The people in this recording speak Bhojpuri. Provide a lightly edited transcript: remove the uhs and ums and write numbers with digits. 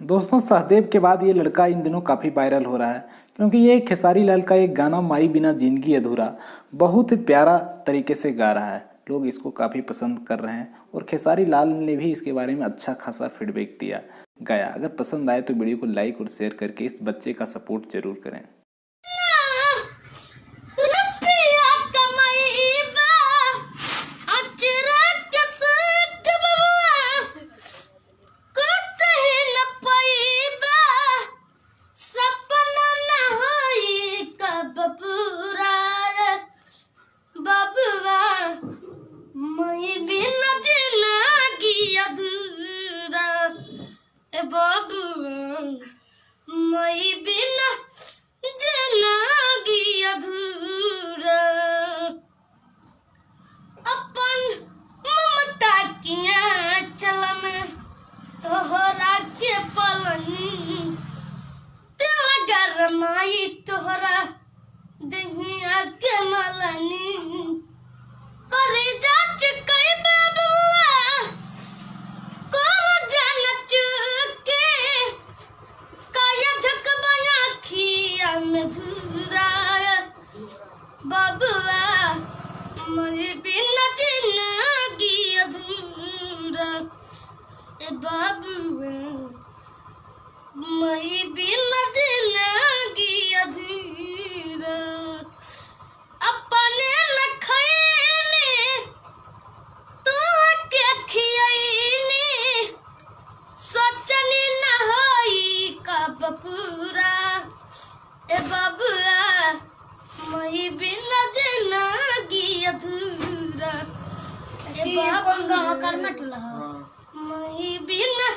दोस्तों, सहदेव के बाद ये लड़का इन दिनों काफ़ी वायरल हो रहा है क्योंकि ये खेसारी लाल का एक गाना माई बिना जिंदगी अधूरा बहुत ही प्यारा तरीके से गा रहा है। लोग इसको काफ़ी पसंद कर रहे हैं और खेसारी लाल ने भी इसके बारे में अच्छा खासा फीडबैक दिया गया। अगर पसंद आए तो वीडियो को लाइक और शेयर करके इस बच्चे का सपोर्ट जरूर करें। मई बिना जिंदगी अधूरा अपन ममता किया चल में तोहरा के पलनी तेरा गरमाई तोहरा दहिया के मलनी पर जाच कई बाबुआ बाबुआ मई बिना जिंदगी अधूरा बाबुआ मई बिना जिंदगी अधूरा अपने न खैनी तू के खियनी सोचनी न होई कब पूरा बाबुआ मई बिना जिंदगी अधूरा मई बिना